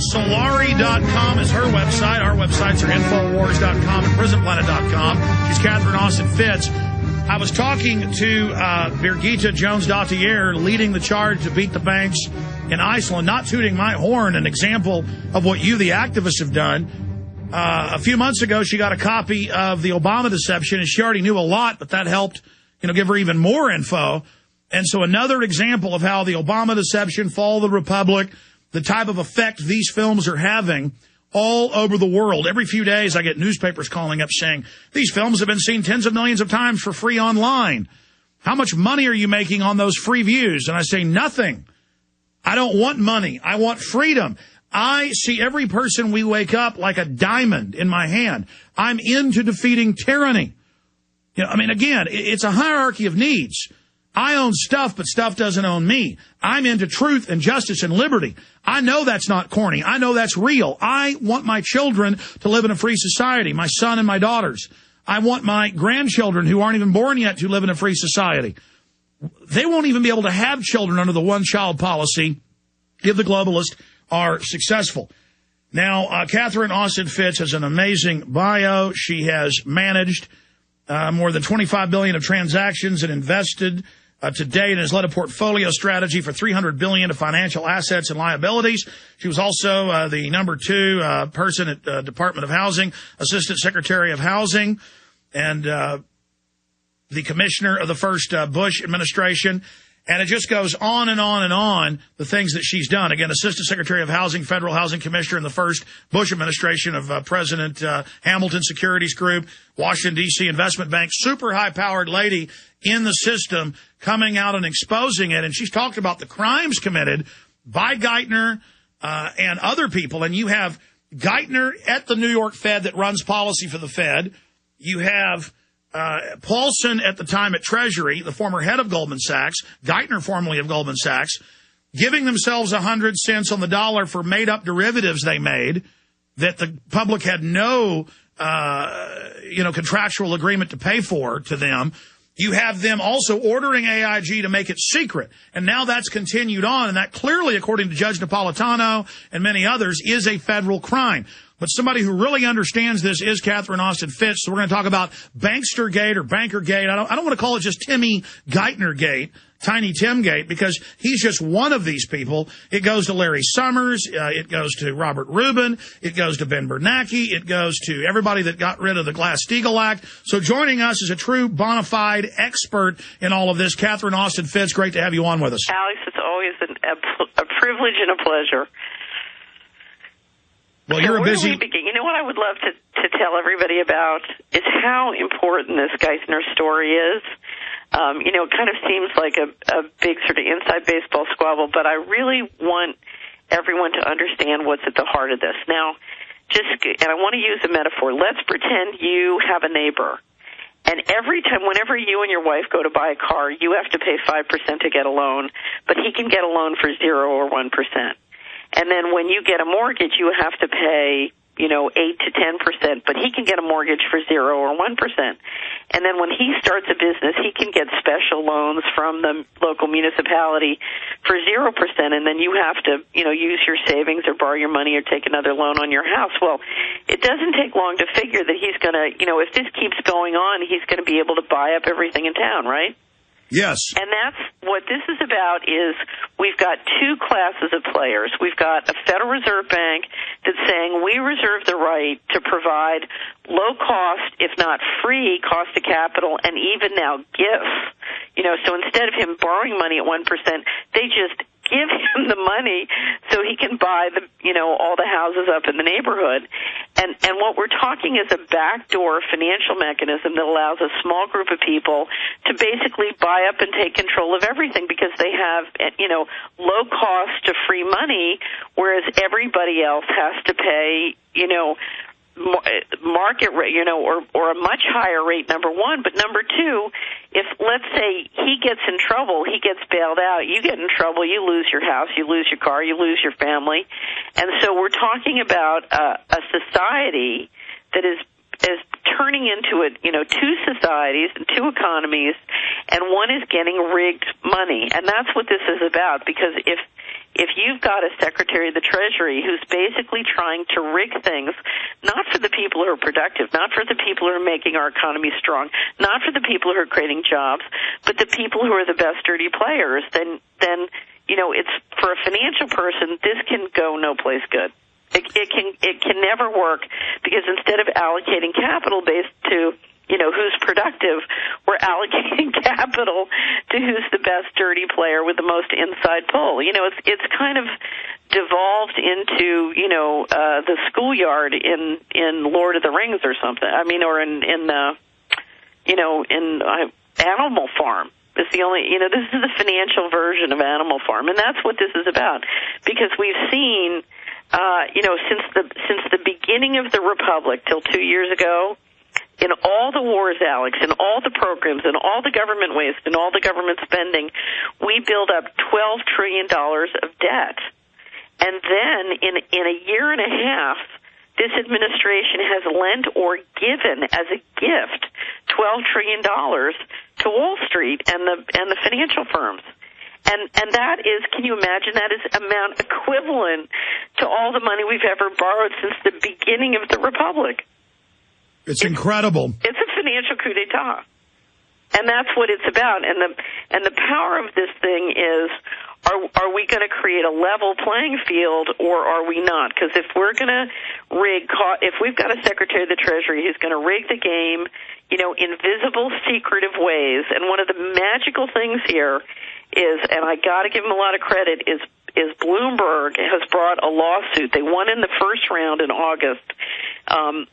Solari.com is her website. Our websites are Infowars.com and PrisonPlanet.com. She's Catherine Austin Fitts. I was talking to Birgitta Jones-Dottier, leading the charge to beat the banks in Iceland, not tooting my horn, an example of what you, the activists, have done. A few months ago, she got a copy of the Obama deception, and she already knew a lot, but that helped, give her even more info. And so another example of how the Obama deception, Fall of the Republic, the type of effect these films are having all over the world. Every few days, I get newspapers calling up saying, these films have been seen tens of millions of times for free online. How much money are you making on those free views? And I say, nothing. I don't want money. I want freedom. I see every person we wake up like a diamond in my hand. I'm into defeating tyranny. Again, it's a hierarchy of needs. I own stuff, but stuff doesn't own me. I'm into truth and justice and liberty. I know that's not corny. I know that's real. I want my children to live in a free society, my son and my daughters. I want my grandchildren who aren't even born yet to live in a free society. They won't even be able to have children under the one-child policy if the globalists are successful. Now, Catherine Austin Fitts has an amazing bio. She has managed more than $25 billion of transactions and invested to date, and has led a portfolio strategy for $300 billion of financial assets and liabilities. She was also the number 2 person at the Department of Housing, Assistant Secretary of Housing, and the commissioner of the first Bush administration. And it just goes on and on and on, the things that she's done. Again, Assistant Secretary of Housing, Federal Housing Commissioner in the first Bush administration of President Hamilton Securities Group, Washington, D.C. Investment Bank, super high-powered lady in the system, coming out and exposing it. And she's talked about the crimes committed by Geithner and other people. And you have Geithner at the New York Fed that runs policy for the Fed. You have Paulson at the time at Treasury, the former head of Goldman Sachs, Geithner formerly of Goldman Sachs, giving themselves 100 cents on the dollar for made-up derivatives they made that the public had no, contractual agreement to pay for to them. You have them also ordering AIG to make it secret. And now that's continued on, and that clearly, according to Judge Napolitano and many others, is a federal crime. But somebody who really understands this is Catherine Austin Fitts. So we're going to talk about Bankstergate or Bankergate. I don't want to call it just Timmy Geithnergate, Tiny Tim Gate, because he's just one of these people. It goes to Larry Summers. It goes to Robert Rubin. It goes to Ben Bernanke. It goes to everybody that got rid of the Glass-Steagall Act. So joining us is a true bona fide expert in all of this, Catherine Austin Fitts. Great to have you on with us. Alex, it's always a privilege and a pleasure. Well, you're a busy... Where do we begin? You know what I would love to tell everybody about is how important this Geithner story is. It kind of seems like a big sort of inside baseball squabble, but I really want everyone to understand what's at the heart of this. Now, and I want to use a metaphor. Let's pretend you have a neighbor. And every time, whenever you and your wife go to buy a car, you have to pay 5% to get a loan, but he can get a loan for 0 or 1%. And then when you get a mortgage, you have to pay, 8 to 10%, but he can get a mortgage for 0 or 1%. And then when he starts a business, he can get special loans from the local municipality for 0%, and then you have to, use your savings or borrow your money or take another loan on your house. Well, it doesn't take long to figure that he's going to, if this keeps going on, he's going to be able to buy up everything in town, right? Yes. And that's what this is about. Is we've got 2 classes of players. We've got a Federal Reserve Bank that's saying we reserve the right to provide low cost, if not free, cost of capital, and even now gifts. So instead of him borrowing money at 1%, they just give him the money so he can buy all the houses up in the neighborhood. And what we're talking is a backdoor financial mechanism that allows a small group of people to basically buy up and take control of everything because they have, low cost to free money, whereas everybody else has to pay, market rate, or a much higher rate, number one. But number two, if, let's say, he gets in trouble, he gets bailed out, you get in trouble, you lose your house, you lose your car, you lose your family. And so we're talking about a society that is turning into two societies and 2 economies, and one is getting rigged money. And that's what this is about, because if if you've got a Secretary of the Treasury who's basically trying to rig things, not for the people who are productive, not for the people who are making our economy strong, not for the people who are creating jobs, but the people who are the best dirty players, then it's for a financial person, this can go no place good. It can never work, because instead of allocating capital based to who's productive, we're allocating capital to who's the best dirty player with the most inside pull. It's kind of devolved into the schoolyard in Lord of the Rings or something. I mean, or in Animal Farm. It's the only, this is the financial version of Animal Farm, and that's what this is about. Because we've seen, since the beginning of the Republic till 2 years ago, in all the wars, Alex, in all the programs, in all the government waste, in all the government spending, we build up $12 trillion of debt. And then in a year and a half, this administration has lent or given as a gift $12 trillion to Wall Street and the financial firms. And that is, can you imagine, that is amount equivalent to all the money we've ever borrowed since the beginning of the Republic. It's incredible. It's a financial coup d'etat. And that's what it's about. And the power of this thing is, are we going to create a level playing field, or are we not? Because if we're going to if we've got a Secretary of the Treasury who's going to rig the game, in visible, secretive ways, and one of the magical things here is, and I got to give him a lot of credit, is Bloomberg has brought a lawsuit. They won in the first round in August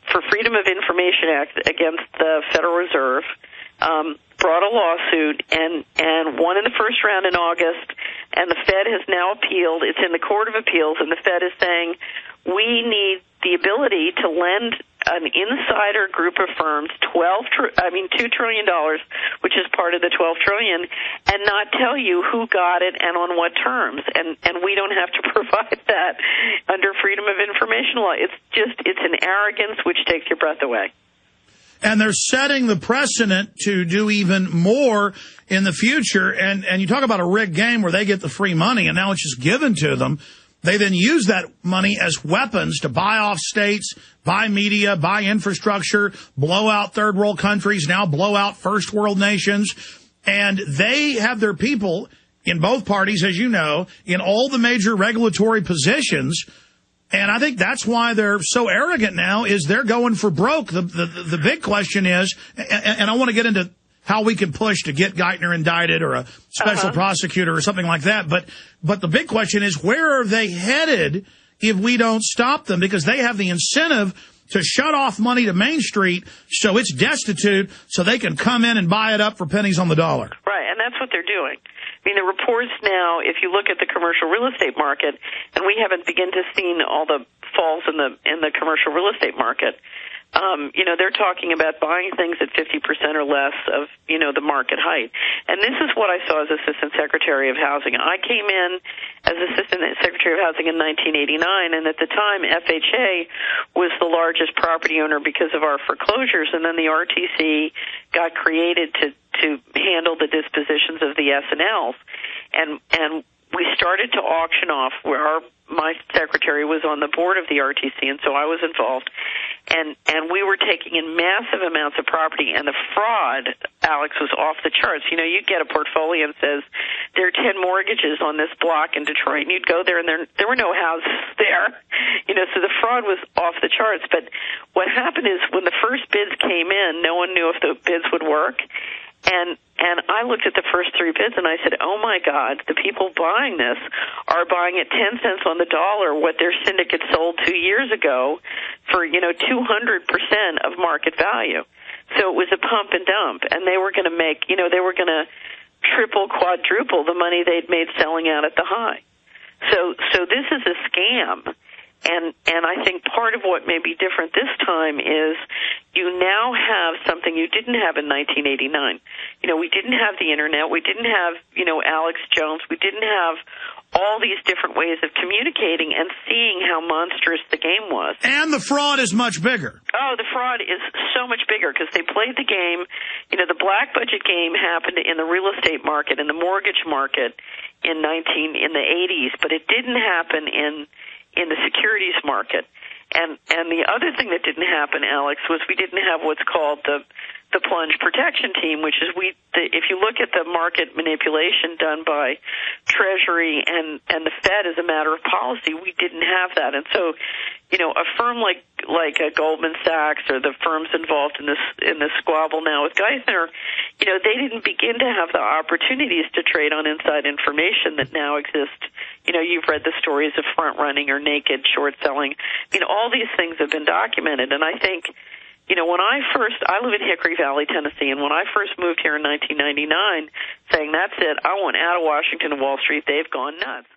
for Freedom of Information Act against the Federal Reserve. Brought a lawsuit and won in the first round in August, and the Fed has now appealed. It's in the Court of Appeals, and the Fed is saying we need the ability to lend an insider group of firms $2 trillion, which is part of the $12 trillion, and not tell you who got it and on what terms. And we don't have to provide that under Freedom of Information law. It's an arrogance which takes your breath away. And they're setting the precedent to do even more in the future. And you talk about a rigged game where they get the free money and now it's just given to them. They then use that money as weapons to buy off states, buy media, buy infrastructure, blow out third world countries, now blow out first world nations. And they have their people in both parties, as you know, in all the major regulatory positions. And I think that's why they're so arrogant now, is they're going for broke. The big question is, and I want to get into how we can push to get Geithner indicted or a special prosecutor or something like that. But the big question is, where are they headed if we don't stop them? Because they have the incentive to shut off money to Main Street so it's destitute, so they can come in and buy it up for pennies on the dollar. Right, and that's what they're doing. I mean, the reports now, if you look at the commercial real estate market, and we haven't begun to see all the falls in the commercial real estate market, they're talking about buying things at 50% or less of, the market height. And this is what I saw as Assistant Secretary of Housing. I came in as Assistant Secretary of Housing in 1989, and at the time, FHA was the largest property owner because of our foreclosures, and then the RTC got created to handle the dispositions of the S&Ls. And we started to auction off where my secretary was on the board of the RTC, and so I was involved. And we were taking in massive amounts of property, and the fraud, Alex, was off the charts. You get a portfolio and says, there are 10 mortgages on this block in Detroit, and you'd go there, and there were no houses there. So the fraud was off the charts. But what happened is when the first bids came in, no one knew if the bids would work. And I looked at the first three bids and I said, oh my God, the people buying this are buying at 10 cents on the dollar what their syndicate sold 2 years ago for, 200% of market value. So it was a pump and dump, and they were going to make, they were going to triple, quadruple the money they'd made selling out at the high. So this is a scam. And I think part of what may be different this time is you now have something you didn't have in 1989. We didn't have the Internet. We didn't have, Alex Jones. We didn't have all these different ways of communicating and seeing how monstrous the game was. And the fraud is much bigger. Oh, the fraud is so much bigger because they played the game. The black budget game happened in the real estate market, in the mortgage market, in the 80s, but it didn't happen in the securities market. And the other thing that didn't happen, Alex, was we didn't have what's called the plunge protection team, which is if you look at the market manipulation done by Treasury and the Fed as a matter of policy, we didn't have that. And so, a firm like a Goldman Sachs or the firms involved in this squabble now with Geithner, they didn't begin to have the opportunities to trade on inside information that now exist. You've read the stories of front running or naked short selling. All these things have been documented, and I think, when I live in Hickory Valley, Tennessee, and when I first moved here in 1999, saying, that's it, I want out of Washington and Wall Street, they've gone nuts.